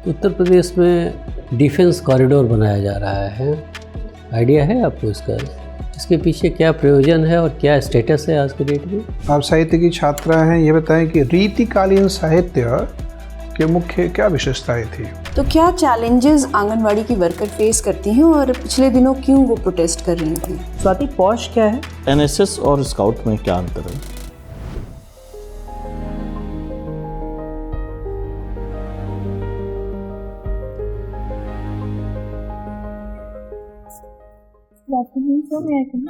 उत्तर प्रदेश में defence corridor बनाया जा रहा है, आइडिया है आपको इसका? इसके पीछे क्या प्रयोजन है और क्या स्टेटस है आज के डेट में? आप साहित्य की छात्रा हैं, ये बताएं कि रीतिकालीन साहित्य के मुख्य क्या विशेषताएं थी? तो क्या चैलेंजेस आंगनवाड़ी की वर्कर फेस करती हैं और पिछले दिनों क्यों वो प्रोटेस्ट कर रही थी? स्वाति, पॉश क्या है? एनएसएस और स्काउट में क्या अंतर है?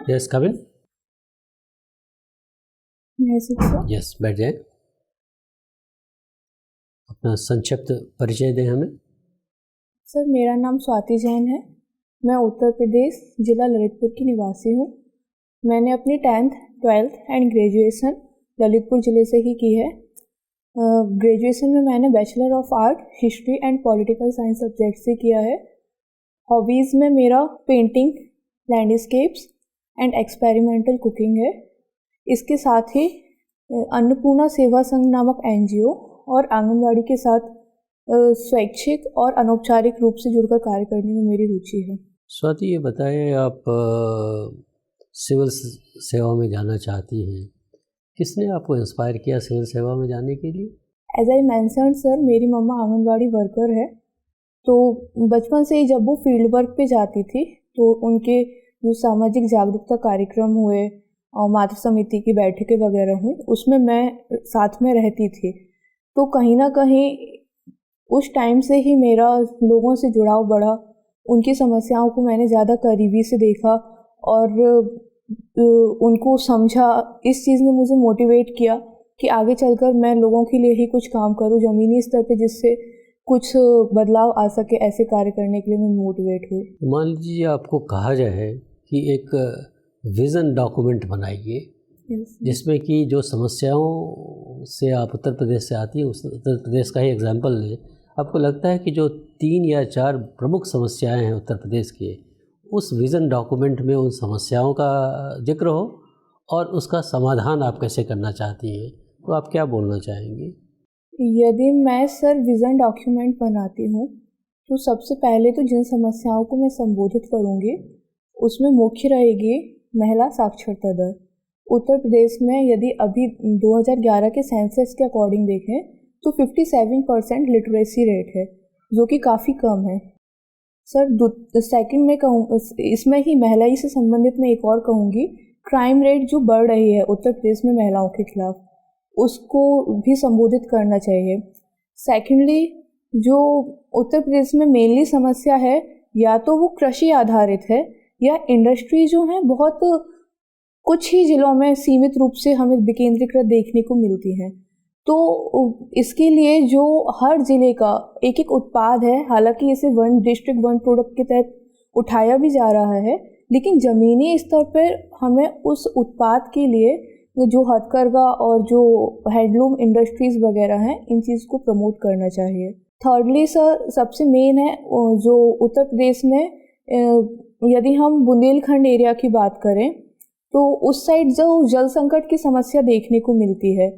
यस, कम इन। यस, बैठ जाए। अपना संक्षिप्त परिचय दें हमें। सर, मेरा नाम स्वाति जैन है। मैं उत्तर प्रदेश जिला ललितपुर की निवासी हूँ। मैंने अपनी 10th, 12th and graduation Lalitpur ज़िले से ही की है। ग्रेजुएशन में मैंने bachelor of art, history and political science subject से किया है। हॉबीज़ में मेरा painting, landscapes and experimental cooking है। इसके साथ ही अन्नपूर्णा सेवा संघ नामक एनजीओ और आंगनवाड़ी के साथ स्वैच्छिक और अनौपचारिक रूप से जुड़कर कार्य करने में मेरी रुचि है। स्वाति, ये बताएं, आप सिविल सेवा में जाना चाहती हैं, किसने आपको इंस्पायर किया सिविल सेवा में जाने के लिए? एज आई मैंशन्ड सर, मेरी मम्मा आंगनवाड़ी वर्कर है, तो बचपन से ही जब वो फील्ड वर्क पे जाती थी तो उनके जो सामाजिक जागरूकता कार्यक्रम हुए और मातृ समिति की बैठकें वगैरह हुई, उसमें मैं साथ में रहती थी। तो कहीं ना कहीं उस टाइम से ही मेरा लोगों से जुड़ाव बढ़ा। उनकी समस्याओं को मैंने ज़्यादा करीबी से देखा और उनको समझा। इस चीज़ ने मुझे मोटिवेट किया कि आगे चलकर मैं लोगों के लिए ही कुछ काम करूं ज़मीनी स्तर पे, जिससे कुछ बदलाव आ सके। ऐसे कार्य करने के लिए मैं मोटिवेट हुई। मान लीजिए आपको कहा जाए कि एक विज़न डॉक्यूमेंट बनाइए, जिसमें कि जो समस्याओं से आप उत्तर प्रदेश से आती है, उस उत्तर प्रदेश का ही एग्जाम्पल लें। आपको लगता है कि जो 3 या 4 प्रमुख समस्याएं हैं उत्तर प्रदेश के, उस विज़न डॉक्यूमेंट में उन समस्याओं का जिक्र हो और उसका समाधान आप कैसे करना चाहती हैं, तो आप क्या बोलना चाहेंगी? यदि मैं सर विज़न डॉक्यूमेंट बनाती हूँ तो सबसे पहले तो जिन समस्याओं को मैं संबोधित करूँगी उसमें मुख्य रहेगी महिला साक्षरता दर। उत्तर प्रदेश में यदि अभी 2011 के सेंसस के अकॉर्डिंग देखें तो 57% लिटरेसी रेट है, जो कि काफ़ी कम है। सर, सेकंड में कहूँ, इसमें ही महिलाई से संबंधित मैं एक और कहूँगी, क्राइम रेट जो बढ़ रही है उत्तर प्रदेश में महिलाओं के खिलाफ, उसको भी संबोधित करना चाहिए। सेकेंडली, जो उत्तर प्रदेश में मेनली समस्या है, या तो वो कृषि आधारित है या इंडस्ट्री जो है बहुत कुछ ही ज़िलों में सीमित रूप से हमें विकेंद्रीकृत देखने को मिलती हैं। तो इसके लिए जो हर ज़िले का एक एक उत्पाद है, हालांकि इसे वन डिस्ट्रिक्ट वन प्रोडक्ट के तहत उठाया भी जा रहा है, लेकिन ज़मीनी स्तर पर हमें उस उत्पाद के लिए जो हथकरघा और जो हैंडलूम इंडस्ट्रीज़ वगैरह हैं, इन चीज़ को प्रमोट करना चाहिए। थर्डली सर, सबसे मेन है जो उत्तर प्रदेश में यदि हम बुंदेलखंड एरिया की बात करें तो उस साइड जो जल संकट की समस्या देखने को मिलती है,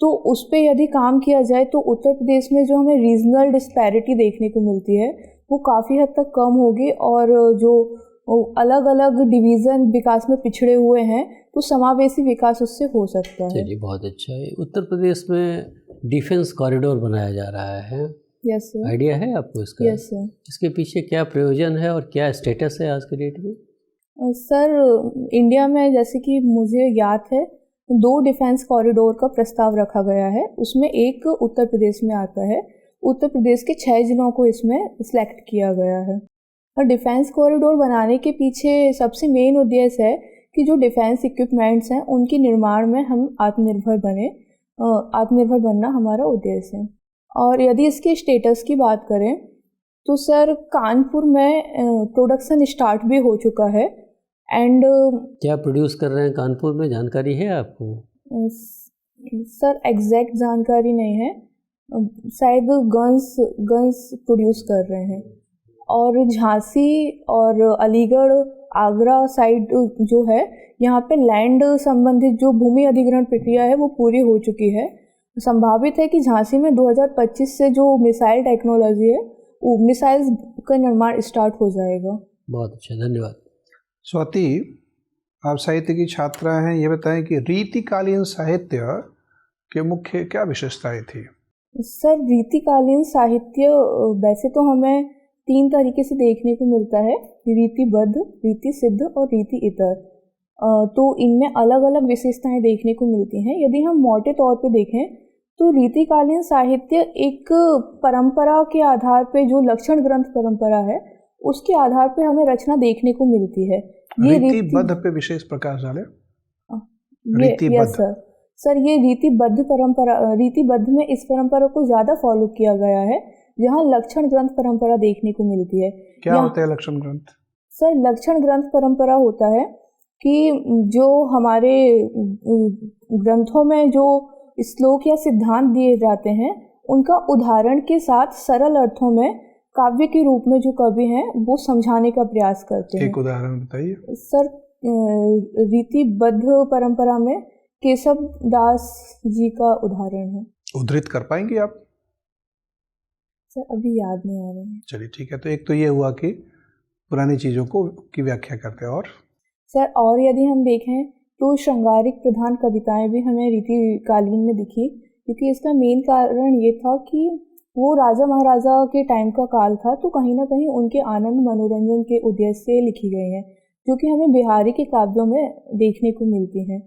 तो उस पर यदि काम किया जाए तो उत्तर प्रदेश में जो हमें रीजनल डिस्पैरिटी देखने को मिलती है वो काफ़ी हद तक कम होगी, और जो अलग अलग डिवीज़न विकास में पिछड़े हुए हैं तो समावेशी विकास उससे हो सकता है। चलिए, बहुत अच्छा है। उत्तर प्रदेश में डिफेंस कॉरिडोर बनाया जा रहा है। Yes sir. आइडिया है आपको इसका? Yes sir. इसके पीछे क्या प्रयोजन है और क्या स्टेटस है आज के डेट में? सर, इंडिया में जैसे कि मुझे याद है 2 डिफेंस कॉरिडोर का प्रस्ताव रखा गया है। उसमें एक उत्तर प्रदेश में आता है। उत्तर प्रदेश के 6 जिलों को इसमें सिलेक्ट किया गया है। और डिफेंस कॉरिडोर बनाने के पीछे सबसे मेन उद्देश्य है कि जो डिफेंस इक्विपमेंट्स हैं उनके निर्माण में हम आत्मनिर्भर बनना हमारा उद्देश्य है। और यदि इसके स्टेटस की बात करें तो सर, कानपुर में प्रोडक्शन स्टार्ट भी हो चुका है। एंड क्या प्रोड्यूस कर रहे हैं कानपुर में, जानकारी है आपको? सर, एग्जैक्ट जानकारी नहीं है, शायद गन्स प्रोड्यूस कर रहे हैं। और झांसी और अलीगढ़, आगरा साइड जो है, यहाँ पे लैंड संबंधित जो भूमि अधिग्रहण प्रक्रिया है वो पूरी हो चुकी है। संभावित है कि झांसी में 2025 से जो मिसाइल टेक्नोलॉजी है मिसाइल्स का निर्माण स्टार्ट हो जाएगा। बहुत अच्छा, धन्यवाद। स्वाति, आप साहित्य की छात्रा हैं, ये बताएं कि रीतिकालीन साहित्य के मुख्य क्या विशेषताएं थी? सर, रीतिकालीन साहित्य वैसे तो हमें 3 तरीके से देखने को मिलता है, रीतिबद्ध, रीति सिद्ध और रीति इतर। तो इनमें अलग अलग विशेषताएं देखने को मिलती हैं। यदि हम मोटे तौर पे देखें तो रीतिकालीन साहित्य एक परंपरा के आधार पे, जो लक्षण ग्रंथ परंपरा है उसके आधार पे हमें रचना देखने को मिलती है। ये रीतिबद्ध पे विशेष प्रकाश डालें। यस सर, ये रीतिबद्ध परंपरा, रीतिबद्ध में इस परंपरा को ज़्यादा फॉलो किया गया है, जहाँ लक्षण ग्रंथ परंपरा देखने को मिलती है। क्या होता है लक्षण ग्रंथ? सर, लक्षण ग्रंथ परंपरा होता है कि जो हमारे ग्रंथों में जो श्लोक या सिद्धांत दिए जाते हैं, उनका उदाहरण के साथ सरल अर्थों में काव्य के रूप में जो कवि हैं वो समझाने का प्रयास करते हैं। एक उदाहरण बताइए। सर, रीतिबद्ध परंपरा में केशव दास जी का उदाहरण है। उद्धृत कर पाएंगे आप? सर, अभी याद नहीं आ रहे हैं। चलिए ठीक है, तो एक तो ये हुआ कि पुरानी चीज़ों को की व्याख्या करते हैं। और सर, और यदि हम देखें तो श्रृंगारिक प्रधान कविताएं भी हमें रीतिकालीन में दिखी, क्योंकि इसका मेन कारण ये था कि वो राजा महाराजा के टाइम का काल था, तो कहीं ना कहीं उनके आनंद मनोरंजन के उद्देश्य से लिखी गई हैं, जो कि हमें बिहारी के काव्यों में देखने को मिलती हैं।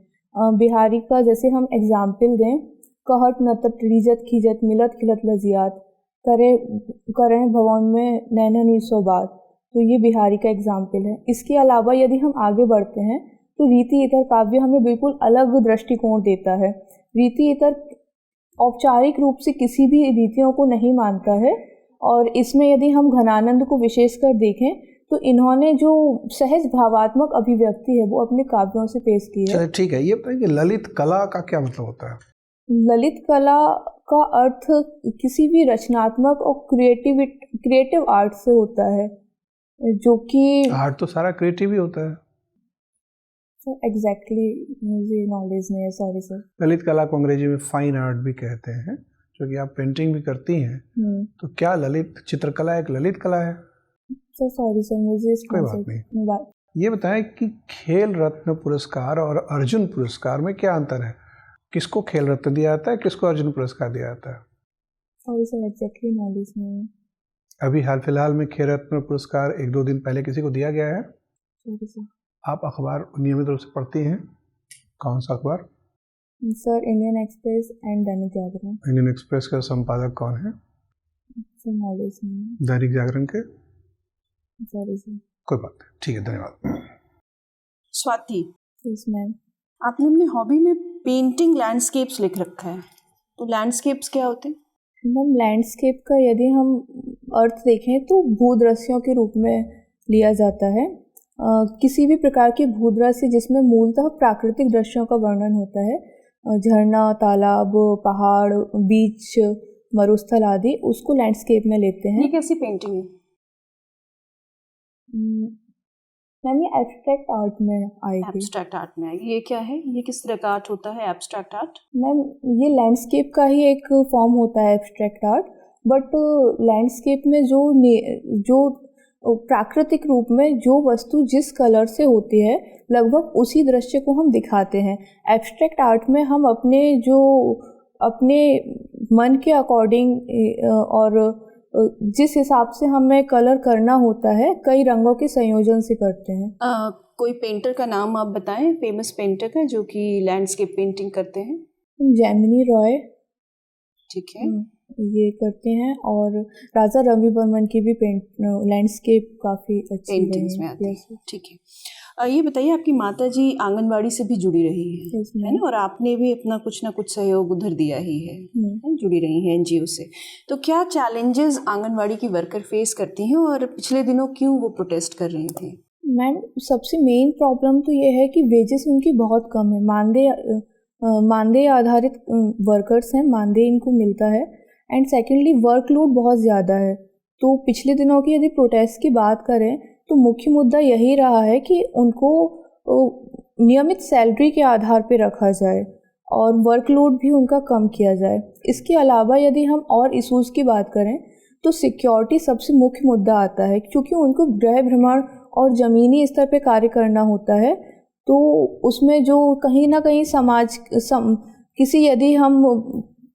बिहारी का जैसे हम एग्जाम्पल दें, कहट नतट रिजत खिजत मिलत खिलत लजियात करें भवन में नैना सो बात, तो ये बिहारी का एग्जाम्पल है। इसके अलावा यदि हम आगे बढ़ते हैं तो रीति इतर काव्य हमें बिल्कुल अलग दृष्टिकोण देता है। रीति इतर औपचारिक रूप से किसी भी रीतियों को नहीं मानता है, और इसमें यदि हम घनानंद को विशेषकर देखें तो इन्होंने जो सहज भावात्मक अभिव्यक्ति है वो अपने काव्यों से पेश की है। ठीक है, ये बताइए कि ललित कला का क्या मतलब होता है? ललित कला का अर्थ किसी भी रचनात्मक और क्रिएटिव आर्ट से होता है, जो कि आर्ट तो सारा क्रिएटिव ही होता है। सर, एग्जैक्टली मुझे नॉलेज नहीं है, सॉरी सर। ललित कला को अंग्रेजी में फाइन आर्ट भी कहते हैं, जो कि आप पेंटिंग भी करती हैं, तो क्या ललित चित्रकला एक ललित कला है? सर सॉरी सर, मुझे कोई बात नहीं। ये बताएं कि खेल रत्न पुरस्कार और अर्जुन पुरस्कार में क्या अंतर है? किसको खेल रत्न दिया जाता है, किसको अर्जुन पुरस्कार दिया जाता है? सॉरी सर, एग्जैक्टली नॉलेज नहीं है। अभी हाल फिलहाल में खेल रत्न पुरस्कार 1-2 दिन पहले किसी को दिया गया है। Sorry sir. आप अखबार नियमित रूप से पढ़ती हैं? कौन सा अखबार? Sir, Indian express and Dainik Jagran. Indian express का संपादक कौन है? सर, नॉलेज नहीं है। दैनिक जागरण के? Sorry sir. कोई बात नहीं, ठीक है, धन्यवाद। Swati, yes ma'am. आपने अपनी हॉबी में पेंटिंग लैंडस्केप्स लिख रखा है, तो लैंडस्केप्स क्या होते हैं? मैम, लैंडस्केप का यदि हम अर्थ देखें तो भूदृश्यों के रूप में लिया जाता है। किसी भी प्रकार के भूदृश्य जिसमें मूलतः प्राकृतिक दृश्यों का वर्णन होता है, झरना, तालाब, पहाड़, बीच, मरुस्थल आदि, उसको लैंडस्केप में लेते हैं। ये कैसी पेंटिंग है? मैम, ये एब्स्ट्रैक्ट आर्ट में आएगी। एब्स्ट्रैक्ट आर्ट में आएगी। ये क्या है? ये किस तरह का आर्ट होता है एब्स्ट्रैक्ट आर्ट? मैम, ये लैंडस्केप का ही एक फॉर्म होता है एब्स्ट्रैक्ट आर्ट, बट लैंडस्केप में जो प्राकृतिक रूप में जो वस्तु जिस कलर से होती है लगभग उसी दृश्य को हम दिखाते हैं। एब्स्ट्रैक्ट आर्ट में हम अपने मन के अकॉर्डिंग और जिस हिसाब से हमें कलर करना होता है कई रंगों के संयोजन से करते हैं। कोई पेंटर का नाम आप बताएं, फेमस पेंटर का जो कि लैंडस्केप पेंटिंग करते हैं? जैमिनी रॉय, ठीक है, ये करते हैं, और राजा रवि बर्मन की भी लैंडस्केप काफ़ी अच्छी पेंटिंग्स में आती है। ठीक है, ये बताइए, आपकी माता जी आंगनबाड़ी से भी जुड़ी रही है ना, और आपने भी अपना कुछ ना कुछ सहयोग उधर दिया ही है, जुड़ी रही हैं एनजीओ से। तो क्या चैलेंजेस आंगनबाड़ी की वर्कर फेस करती हैं, और पिछले दिनों क्यों वो प्रोटेस्ट कर रही थी? मैम, सबसे मेन प्रॉब्लम तो ये है कि वेजेस उनकी बहुत कम है। मानदेय आधारित वर्कर्स हैं, मानदेय इनको मिलता है, एंड सेकेंडली वर्कलोड बहुत ज़्यादा है। तो पिछले दिनों की यदि प्रोटेस्ट की बात करें तो मुख्य मुद्दा यही रहा है कि उनको नियमित सैलरी के आधार पर रखा जाए और वर्कलोड भी उनका कम किया जाए। इसके अलावा यदि हम और इशूज़ की बात करें तो सिक्योरिटी सबसे मुख्य मुद्दा आता है, क्योंकि उनको गृह भ्रमण और ज़मीनी स्तर पे कार्य करना होता है। तो उसमें जो कहीं ना कहीं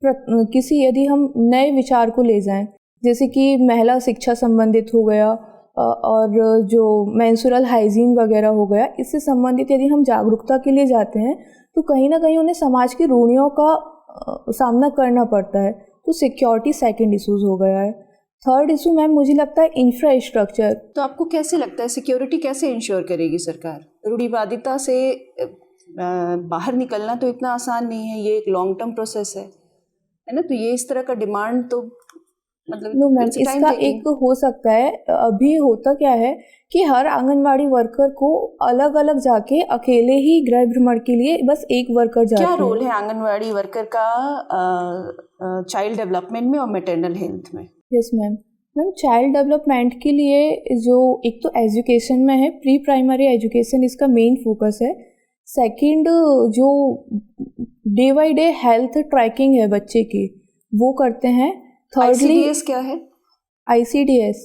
किसी यदि हम नए विचार को ले जाएं, जैसे कि महिला शिक्षा संबंधित हो गया और जो मेंस्ट्रुअल हाइजीन वगैरह हो गया, इससे संबंधित यदि हम जागरूकता के लिए जाते हैं तो कहीं ना कहीं उन्हें समाज की रूढ़ियों का सामना करना पड़ता है। तो सिक्योरिटी सेकंड इशूज़ हो गया है। थर्ड इशू मैम मुझे लगता है इंफ्रास्ट्रक्चर। तो आपको कैसे लगता है सिक्योरिटी कैसे इंश्योर करेगी सरकार? रूढ़िवादिता से बाहर निकलना तो इतना आसान नहीं है, ये एक लॉन्ग टर्म प्रोसेस है ना। तो ये इस तरह का डिमांड तो मतलब नो मैम, इसका एक हो सकता है, अभी होता क्या है कि हर आंगनवाड़ी वर्कर को अलग अलग जाके अकेले ही गृह भ्रमण के लिए बस एक वर्कर जाती है। क्या रोल है आंगनवाड़ी वर्कर का चाइल्ड डेवलपमेंट में और मैटरनल हेल्थ में? यस मैम, चाइल्ड डेवलपमेंट के लिए जो एक तो एजुकेशन में है, प्री प्राइमरी एजुकेशन इसका मेन फोकस है। सेकंड जो day by day health trekking है बच्चे की, वो करते हैं। थर्डली ICDS क्या है? ICDS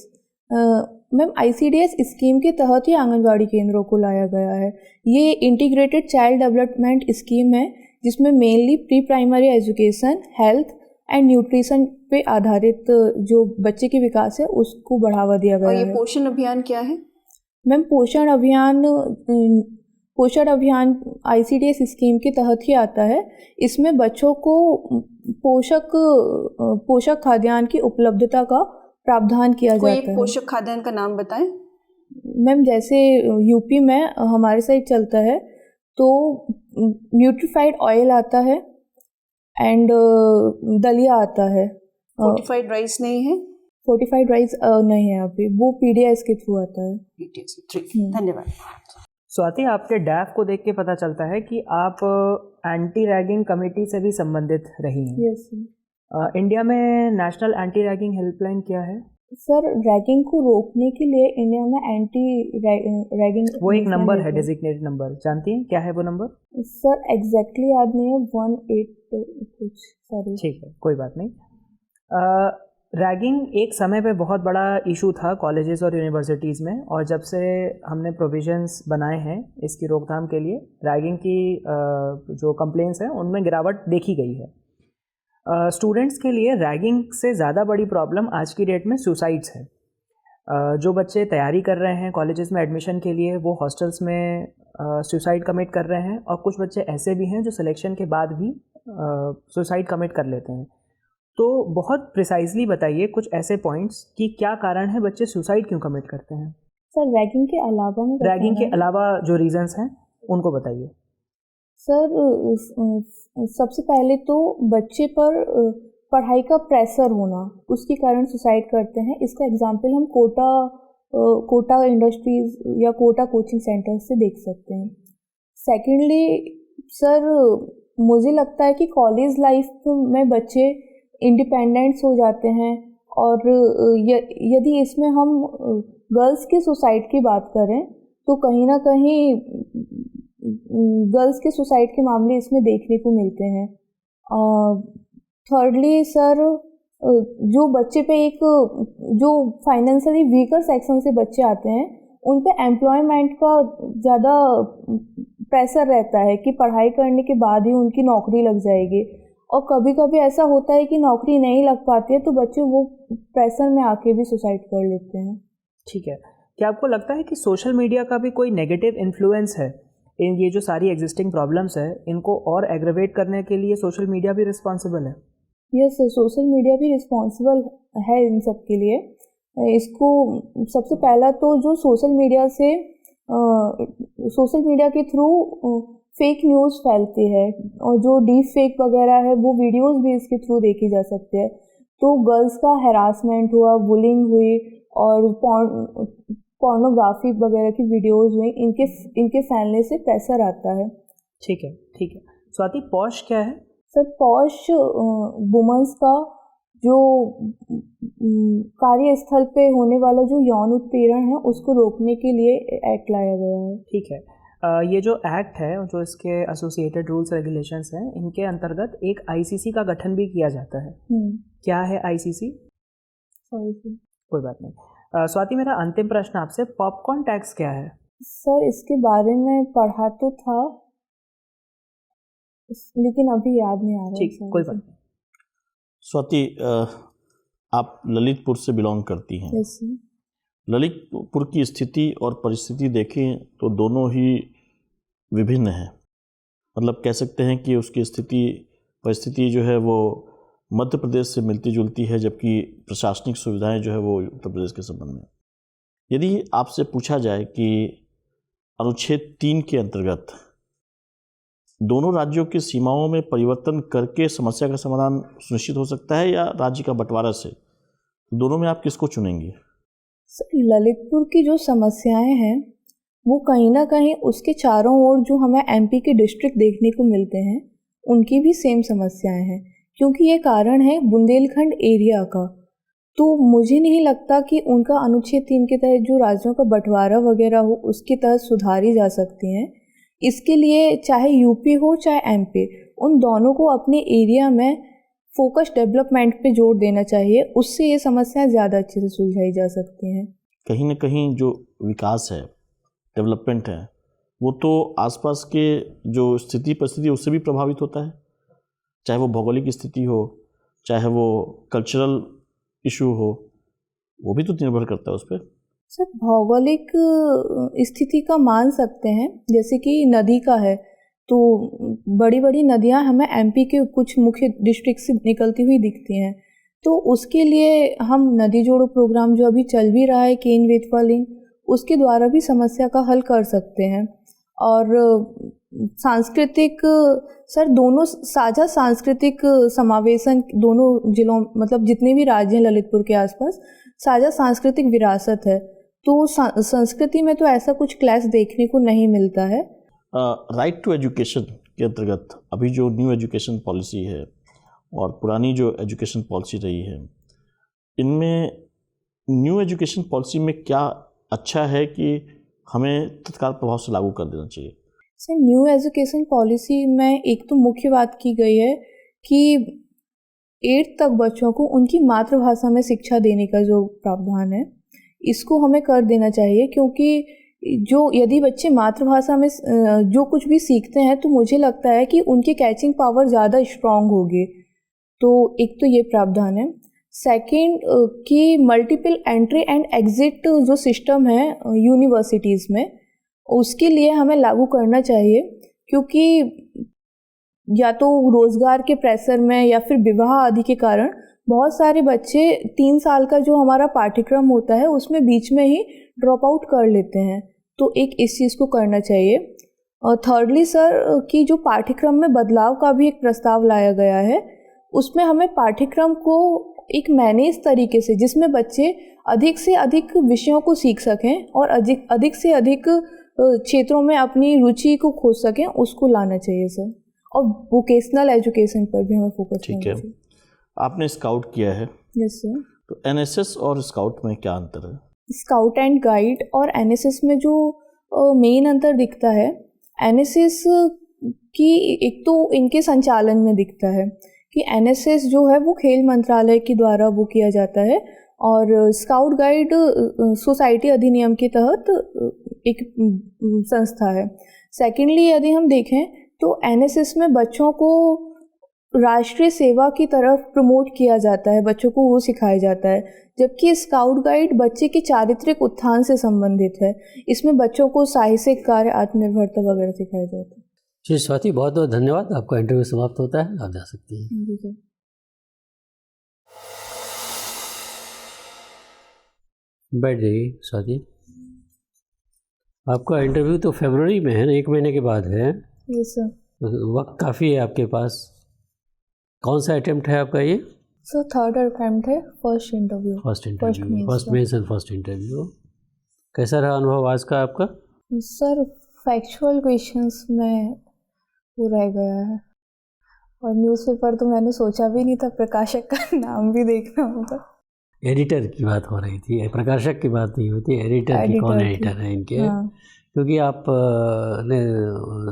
मैम, ICDS स्कीम के तहत ही आंगनवाड़ी केंद्रों को लाया गया है। ये इंटीग्रेटेड चाइल्ड डेवलपमेंट स्कीम है जिसमें mainly pre primary education, health and nutrition पे आधारित जो बच्चे के विकास है उसको बढ़ावा दिया गया है। और ये पोषण अभियान क्या है? मैम पोषण अभियान ICDS स्कीम के तहत ही आता है। इसमें बच्चों को पोषक खाद्यान्न की उपलब्धता का प्रावधान किया जाता है। कोई एक पोषक खाद्यान्न का नाम बताएं। मैम जैसे यूपी में हमारे साइड चलता है तो न्यूट्रीफाइड ऑयल आता है एंड दलिया आता है। फोर्टिफाइड राइस नहीं है? फोर्टिफाइड राइस नहीं है अभी, वो PDS के थ्रू आता है। PDS के थ्रू। धन्यवाद। स्वाति, आपके डैफ को देख के पता चलता है कि आप एंटी रैगिंग कमेटी से भी संबंधित रही हैं। यस इंडिया में नेशनल एंटी रैगिंग हेल्पलाइन क्या है? सर, रैगिंग को रोकने के लिए इंडिया में एंटी रैगिंग वो एक नंबर है, डेजिग्नेटेड नंबर, जानती हैं क्या है वो नंबर? सर एग्जैक्टली याद नहीं है, 18 कुछ, सॉरी। ठीक है, कोई बात नहीं। रैगिंग एक समय पे बहुत बड़ा इशू था कॉलेजेस और यूनिवर्सिटीज़ में, और जब से हमने प्रोविजंस बनाए हैं इसकी रोकथाम के लिए, रैगिंग की जो कंप्लेंट्स हैं उनमें गिरावट देखी गई है। स्टूडेंट्स के लिए रैगिंग से ज़्यादा बड़ी प्रॉब्लम आज की डेट में सुसाइड्स है। जो बच्चे तैयारी कर रहे हैं कॉलेजेस में एडमिशन के लिए, वो हॉस्टल्स में सुसाइड कमिट कर रहे हैं, और कुछ बच्चे ऐसे भी हैं जो सिलेक्शन के बाद भी सुसाइड कमिट कर लेते हैं। तो बहुत प्रिसाइजली बताइए कुछ ऐसे पॉइंट्स कि क्या कारण है बच्चे सुसाइड क्यों कमिट करते हैं? सर रैगिंग के अलावा जो रीजंस हैं उनको बताइए। सर सबसे पहले तो बच्चे पर पढ़ाई का प्रेशर होना, उसके कारण सुसाइड करते हैं। इसका एग्जांपल हम कोटा इंडस्ट्रीज या कोटा कोचिंग सेंटर से देख सकते हैं। सेकेंडली सर, मुझे लगता है कि कॉलेज लाइफ में बच्चे इंडिपेंडेंट्स हो जाते हैं, और यदि इसमें हम गर्ल्स के सुसाइड की बात करें तो कहीं ना कहीं गर्ल्स के सुसाइड के मामले इसमें देखने को मिलते हैं। थर्डली सर, जो बच्चे पे जो फाइनेंशियली वीकर सेक्शन से बच्चे आते हैं उन पे एम्प्लॉयमेंट का ज़्यादा प्रेशर रहता है कि पढ़ाई करने के बाद ही उनकी नौकरी लग जाएगी, और कभी कभी ऐसा होता है कि नौकरी नहीं लग पाती है तो बच्चे वो प्रेशर में आके भी सुसाइड कर लेते हैं। ठीक है, क्या आपको लगता है कि सोशल मीडिया का भी कोई नेगेटिव इन्फ्लुएंस है इन ये जो सारी एग्जिस्टिंग प्रॉब्लम्स है इनको और एग्रेवेट करने के लिए? सोशल मीडिया भी रिस्पॉन्सिबल है? यस, सोशल मीडिया भी रिस्पॉन्सिबल है इन सब के लिए। इसको सबसे पहला तो जो सोशल मीडिया के थ्रू फेक न्यूज़ फैलती है, और जो डीप फेक वगैरह है वो वीडियोस भी इसके थ्रू देखी जा सकती है। तो गर्ल्स का हैरासमेंट हुआ, बुलिंग हुई, और पोर्नोग्राफी वगैरह की वीडियोस हुई, इनके फैलने से प्रेशर आता है। ठीक है। स्वाति, पॉश क्या है? सर, पॉश वुमेन्स का जो कार्यस्थल पे होने वाला जो यौन उत्पीड़न है उसको रोकने के लिए एक्ट लाया गया है। ठीक है, ये जो एक्ट है, जो इसके एसोसिएटेड रूल्स रेगुलेशंस हैं, इनके अंतर्गत एक ICC का गठन भी किया जाता है। क्या है ICC? Sorry sir. कोई बात नहीं। स्वाति, मेरा अंतिम प्रश्न आपसे, पॉपकॉर्न टैक्स क्या है? सर इसके बारे में पढ़ा तो था लेकिन अभी याद नहीं आ रहा। ठीक, कोई बात नहीं। स्वाति, आप ललितपुर से बिलोंग करती हैं। Yes sir. ललितपुर की स्थिति और परिस्थिति देखें तो दोनों ही विभिन्न हैं। मतलब कह सकते हैं कि उसकी परिस्थिति जो है वो मध्य प्रदेश से मिलती जुलती है, जबकि प्रशासनिक सुविधाएं जो है वो उत्तर प्रदेश के संबंध में। यदि आपसे पूछा जाए कि अनुच्छेद 3 के अंतर्गत दोनों राज्यों की सीमाओं में परिवर्तन करके समस्या का समाधान सुनिश्चित हो सकता है या राज्य का बंटवारा से, दोनों में आप किसको चुनेंगे? ललितपुर की जो समस्याएं हैं वो कहीं ना कहीं उसके चारों ओर जो हमें एमपी के डिस्ट्रिक्ट देखने को मिलते हैं उनकी भी सेम समस्याएं हैं, क्योंकि ये कारण है बुंदेलखंड एरिया का। तो मुझे नहीं लगता कि उनका अनुच्छेद 3 के तहत जो राज्यों का बंटवारा वगैरह हो उसके तहत सुधारी जा सकती हैं। इसके लिए चाहे यूपी हो चाहे एमपी, उन दोनों को अपने एरिया में फोकस डेवलपमेंट पे जोर देना चाहिए, उससे ये समस्याएं ज़्यादा अच्छे से सुलझाई जा सकती हैं। कहीं ना कहीं जो विकास है, डेवलपमेंट है, वो तो आसपास के जो स्थिति परिस्थिति उससे भी प्रभावित होता है, चाहे वो भौगोलिक स्थिति हो, चाहे वो कल्चरल इशू हो, वो भी तो निर्भर करता है उस पर। सर भौगोलिक स्थिति का मान सकते हैं, जैसे कि नदी का है तो बड़ी बड़ी नदियां हमें एमपी के कुछ मुख्य डिस्ट्रिक्ट से निकलती हुई दिखती हैं, तो उसके लिए हम नदी जोड़ो प्रोग्राम जो अभी चल भी रहा है केन बेतवा लिंक, उसके द्वारा भी समस्या का हल कर सकते हैं। और सांस्कृतिक सर दोनों साझा सांस्कृतिक समावेशन दोनों जिलों मतलब जितने भी राज्य हैं ललितपुर के आसपास साझा सांस्कृतिक विरासत है, तो संस्कृति में तो ऐसा कुछ क्लैश देखने को नहीं मिलता है। राइट टू एजुकेशन के अंतर्गत अभी जो न्यू एजुकेशन पॉलिसी है और पुरानी जो एजुकेशन पॉलिसी रही है, इनमें न्यू एजुकेशन पॉलिसी में क्या अच्छा है कि हमें तत्काल प्रभाव से लागू कर देना चाहिए? सर न्यू एजुकेशन पॉलिसी में एक तो मुख्य बात की गई है कि 8th तक बच्चों को उनकी मातृभाषा में शिक्षा देने का जो प्रावधान है इसको हमें कर देना चाहिए, क्योंकि जो यदि बच्चे मातृभाषा में जो कुछ भी सीखते हैं तो मुझे लगता है कि उनकी कैचिंग पावर ज़्यादा स्ट्रांग होगी। तो एक तो ये प्रावधान है। सेकंड कि मल्टीपल एंट्री एंड एग्जिट जो सिस्टम है यूनिवर्सिटीज़ में, उसके लिए हमें लागू करना चाहिए, क्योंकि या तो रोज़गार के प्रेशर में या फिर विवाह आदि के कारण बहुत सारे बच्चे 3 साल का जो हमारा पाठ्यक्रम होता है उसमें बीच में ही ड्रॉप आउट कर लेते हैं, तो एक इस चीज़ को करना चाहिए। और थर्डली सर कि जो पाठ्यक्रम में बदलाव का भी एक प्रस्ताव लाया गया है, उसमें हमें पाठ्यक्रम को एक मैनेज तरीके से जिसमें बच्चे अधिक से अधिक विषयों को सीख सकें और अधिक से अधिक क्षेत्रों में अपनी रुचि को खोज सकें, उसको लाना चाहिए सर। और वोकेशनल एजुकेशन पर भी हमें फोकस करना चाहिए। ठीक है, आपने स्काउट किया है। Yes sir. तो एनएसएस और स्काउट में क्या अंतर है? स्काउट एंड गाइड और एनएसएस में जो मेन अंतर दिखता है, एनएसएस की एक तो इनके संचालन में दिखता है कि एनएसएस जो है वो खेल मंत्रालय के द्वारा वो किया जाता है और स्काउट गाइड सोसाइटी अधिनियम के तहत एक संस्था है। सेकेंडली यदि हम देखें तो एनएसएस में बच्चों को राष्ट्रीय सेवा की तरफ प्रमोट किया जाता है, बच्चों को वो सिखाया जाता है, जबकि स्काउट गाइड बच्चे के चारित्रिक उत्थान से संबंधित है। इसमें बच्चों को साहसिक कार्य, आत्मनिर्भरता वगैरह सिखाया जाता है। जी स्वाति, बहुत बहुत धन्यवाद। आपका इंटरव्यू समाप्त होता है, आप जा सकती हैं। जी सर। बैठ जाइए स्वाति। आपका इंटरव्यू तो फरवरी में है ना, 1 महीने के बाद है। Yes sir. वक्त काफ़ी है आपके पास। कौन सा अटेम्प्ट है आपका ये? सर 3rd अटेम्प्ट है, first interview. First mains and first interview. कैसा रहा अनुभव आज का आपका? सर फैक्चुअल क्वेश्चंस में वो रह गया है और न्यूज़पेपर तो मैंने सोचा भी नहीं था, प्रकाशक का नाम भी देखना होगा। एडिटर की बात हो रही थी, प्रकाशक की बात नहीं होती, एडिटर की। कौन एडिटर है इनके? हाँ। क्योंकि आप ने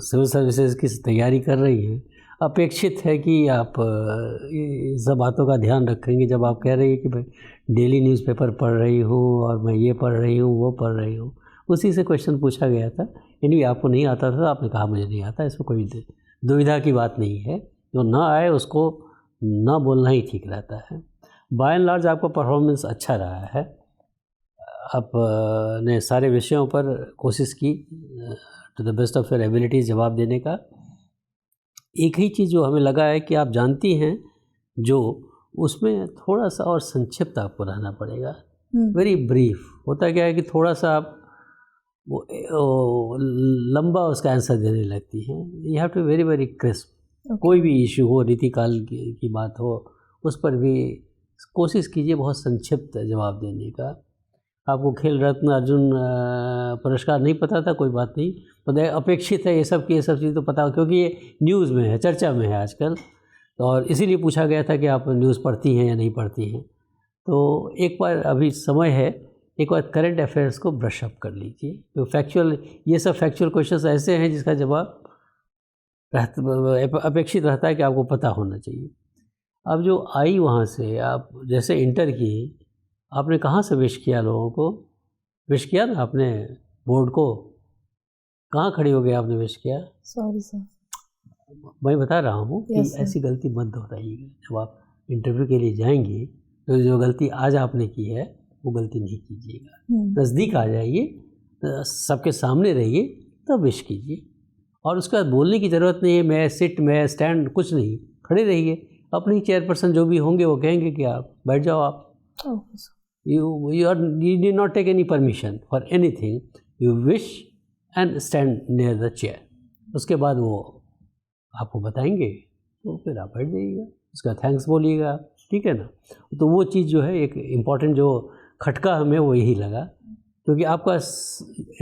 सिविल सर्विसेज की तैयारी कर रही हैं, अपेक्षित है कि आप इन सब बातों का ध्यान रखेंगे। जब आप कह रही हैं कि भाई डेली न्यूज़पेपर पढ़ रही हूँ और मैं ये पढ़ रही हूँ वो पढ़ रही हूँ, उसी से क्वेश्चन पूछा गया था। यानी आपको नहीं आता था, आपने कहा मुझे नहीं आता, इसमें कोई दुविधा की बात नहीं है। जो ना आए उसको ना बोलना ही ठीक रहता है। बाय एंड लार्ज आपका परफॉर्मेंस अच्छा रहा है। आपने सारे विषयों पर कोशिश की to the best of your abilities जवाब देने का। एक ही चीज़ जो हमें लगा है कि आप जानती हैं, जो उसमें थोड़ा सा और संक्षिप्त आपको रहना पड़ेगा। वेरी ब्रीफ होता क्या है कि थोड़ा सा आप वो लंबा उसका आंसर देने लगती हैं। You have to very very crisp. कोई भी इशू हो, रीतिकाल की बात हो, उस पर भी कोशिश कीजिए बहुत संक्षिप्त जवाब देने का। आपको खेल रत्न अर्जुन पुरस्कार नहीं पता था, कोई बात नहीं, पता अपेक्षित है ये सब चीज़ तो पता हो, क्योंकि ये न्यूज़ में है, चर्चा में है आजकल, और इसीलिए पूछा गया था कि आप न्यूज़ पढ़ती हैं या नहीं पढ़ती हैं। तो एक बार अभी समय है, एक बार करंट अफेयर्स को ब्रश अप कर लीजिए। तो फैक्चुअल, ये सब फैक्चुअल क्वेश्चंस ऐसे हैं जिसका जवाब अपेक्षित रहता है कि आपको पता होना चाहिए। अब जो आई वहाँ से, आप जैसे इंटर की, आपने कहाँ से विश किया लोगों को? विश किया ना आपने बोर्ड को? कहाँ खड़ी हो गए आपने विश किया? Sorry sir. मैं बता रहा हूँ कि ऐसी गलती मत दोहराइएगा। जब आप इंटरव्यू के लिए जाएंगे तो जो गलती आज आपने की है वो गलती नहीं कीजिएगा। नज़दीक आ जाइए, सबके सामने रहिए, तब विश कीजिए। और उसके बाद बोलने की ज़रूरत नहीं है मैं सिट, मैं स्टैंड, कुछ नहीं, खड़े रहिए। अपनी चेयरपर्सन जो भी होंगे वो कहेंगे कि आप बैठ जाओ। आप you did not take any permission for anything, you wish and stand near the chair। उसके बाद वो आपको बताएंगे, तो फिर आप बैठ जाइएगा, उसका थैंक्स बोलिएगा, ठीक है ना। तो वो चीज़ जो है, एक इम्पॉर्टेंट जो खटका हमें वो यही लगा, क्योंकि आपका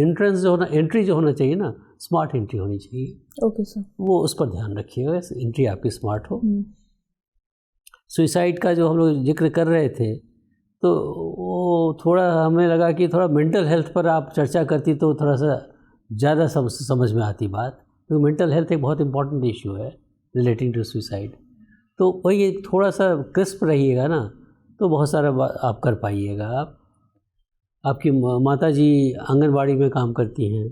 एंट्रेंस जो होना, एंट्री जो होना चाहिए ना, स्मार्ट एंट्री होनी चाहिए। Okay sir. वो उस पर ध्यान रखिएगा, एंट्री आपकी स्मार्ट हो। सुसाइड का जो हम लोग जिक्र कर रहे थे, तो वो थोड़ा हमें लगा कि थोड़ा मेंटल हेल्थ पर आप चर्चा करती तो थोड़ा सा ज़्यादा समझ में आती बात, क्योंकि मेंटल हेल्थ एक बहुत इंपॉर्टेंट इशू है रिलेटिंग टू सुसाइड। तो वही थोड़ा सा क्रिस्प रहिएगा ना, तो बहुत सारा आप कर पाइएगा। आपकी माता जी आंगनबाड़ी में काम करती हैं,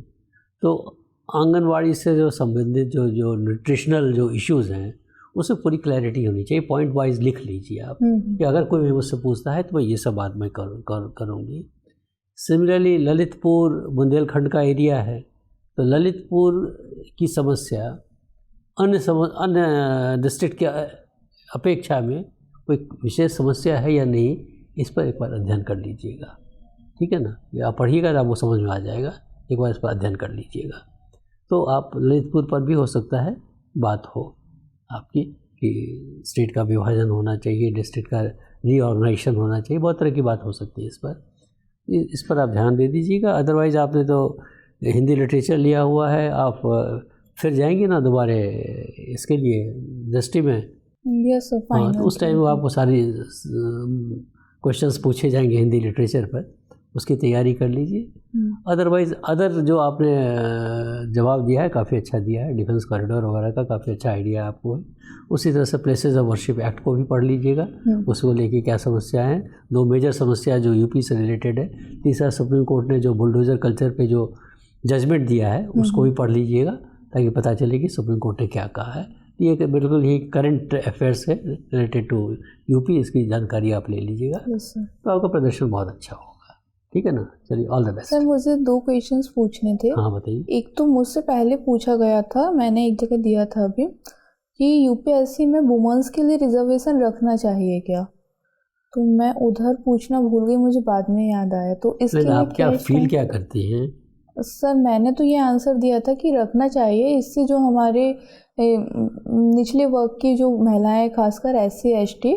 तो आंगनबाड़ी से जो संबंधित जो न्यूट्रिशनल जो इश्यूज़ हैं, उसमें पूरी क्लैरिटी होनी चाहिए। पॉइंट वाइज लिख लीजिए आप कि अगर कोई मुझसे पूछता है तो मैं ये सब बात मैं करूँगी। सिमिलरली ललितपुर बुंदेलखंड का एरिया है, तो ललितपुर की समस्या अन्य डिस्ट्रिक्ट के अपेक्षा में कोई विशेष समस्या है या नहीं, इस पर एक बार अध्ययन कर लीजिएगा, ठीक है ना। ये आप पढ़िएगा तो आपको समझ में आ जाएगा, एक बार इस पर अध्ययन कर लीजिएगा। तो आप ललितपुर पर भी हो सकता है बात हो आपकी कि स्टेट का विभाजन होना चाहिए, डिस्ट्रिक्ट का रीऑर्गेनाइजेशन होना चाहिए, बहुत तरह की बात हो सकती है। इस पर आप ध्यान दे दीजिएगा। अदरवाइज़ आपने तो हिंदी लिटरेचर लिया हुआ है, आप फिर जाएंगे ना दोबारा इसके लिए दृष्टि में। Yes sir, fine. तो उस टाइम आपको सारी क्वेश्चंस पूछे जाएंगे हिंदी लिटरेचर पर, उसकी तैयारी कर लीजिए। अदरवाइज़ अदर जो आपने जवाब दिया है काफ़ी अच्छा दिया है, डिफेंस कॉरिडोर वगैरह का काफ़ी अच्छा आइडिया आपको है। उसी तरह से प्लेसेस ऑफ वर्शिप एक्ट को भी पढ़ लीजिएगा, उसको लेके क्या समस्या है। 2 मेजर समस्या जो यूपी से रिलेटेड है। तीसरा, सुप्रीम कोर्ट ने जो बुलडोजर कल्चर पे जो जजमेंट दिया है उसको भी पढ़ लीजिएगा, ताकि पता चले कि सुप्रीम कोर्ट ने क्या कहा है। ये बिल्कुल ही करंट अफेयर्स है रिलेटेड टू यूपी, इसकी जानकारी आप ले लीजिएगा, तो आपका प्रदर्शन बहुत अच्छा होगा, ठीक है ना। चलिए, ऑल द बेस्ट। सर, मुझे 2 क्वेश्चंस पूछने थे। हाँ, बताइए। एक तो मुझसे पहले पूछा गया था, मैंने एक जगह दिया था अभी, कि यूपीएससी में वुमेन्स के लिए रिजर्वेशन रखना चाहिए क्या, तो मैं उधर पूछना भूल गई, मुझे बाद में याद आया। तो इसके लिए आप क्या फील क्या करती हैं? सर, मैंने तो ये आंसर दिया था कि रखना चाहिए, इससे जो हमारे निचले वर्ग की जो महिलाएं, खासकर SC ST,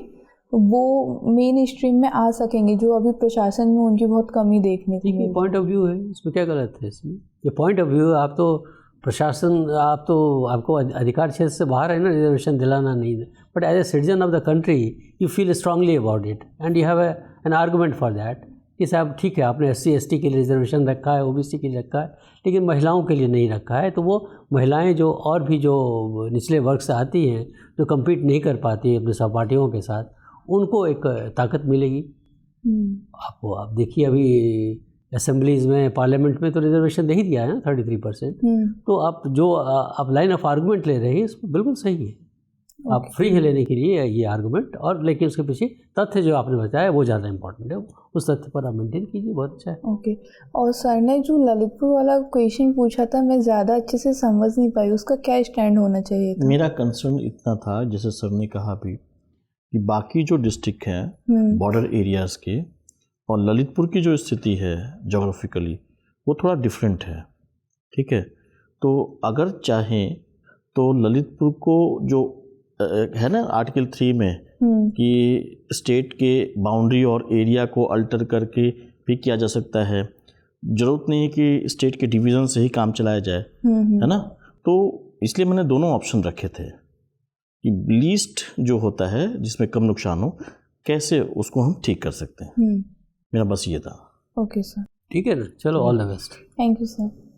वो मेन स्ट्रीम में आ सकेंगे, जो अभी प्रशासन में उनकी बहुत कमी देखने को मिली। पॉइंट ऑफ व्यू है, इसमें क्या गलत है इसमें? ये पॉइंट ऑफ व्यू है। आप तो प्रशासन, आपको अधिकार क्षेत्र से बाहर है ना रिजर्वेशन दिलाना नहीं, but as a citizen of the country you feel strongly about it and you have an argument for that कि साहब ठीक है आपने SC/ST के लिए रिजर्वेशन रखा है, OBC के लिए रखा है, लेकिन महिलाओं के लिए नहीं रखा है, तो वो महिलाएं जो और भी जो निचले वर्ग से आती हैं, जो कम्पीट नहीं कर पाती अपने सहपाठियों के साथ, उनको एक ताकत मिलेगी। आप देखिए अभी असेंबलीज़ में, पार्लियामेंट में तो रिजर्वेशन दे ही दिया है ना 33%। तो आप जो आप लाइन ऑफ आर्गूमेंट ले रहे हैं इसमें बिल्कुल सही है। आप फ्री है लेने के लिए ये आर्गूमेंट, और लेकिन उसके पीछे तथ्य जो आपने बताया वो ज़्यादा इंपॉर्टेंट है, उस तथ्य पर आप मेंटेन कीजिए, बहुत अच्छा है। ओके। और सर ने जो ललितपुर वाला क्वेश्चन पूछा था, मैं ज़्यादा अच्छे से समझ नहीं पाई, उसका क्या स्टैंड होना चाहिए था? मेरा कंसर्न इतना था, जैसे सर ने कहा भी, कि बाकी जो डिस्ट्रिक्ट हैं बॉर्डर एरियाज़ के, और ललितपुर की जो स्थिति है जोग्राफिकली वो थोड़ा डिफरेंट है, ठीक है। तो अगर चाहें तो ललितपुर को जो है ना आर्टिकल 3 में कि स्टेट के बाउंड्री और एरिया को अल्टर करके भी किया जा सकता है, ज़रूरत नहीं है कि स्टेट के डिवीज़न से ही काम चलाया जाए, है ना। तो इसलिए मैंने दोनों ऑप्शन रखे थे कि लीस्ट जो होता है जिसमें कम नुकसान हो, कैसे उसको हम ठीक कर सकते हैं। मेरा बस ये था। ओके सर, ठीक है ना, चलो all the best. Thank you sir.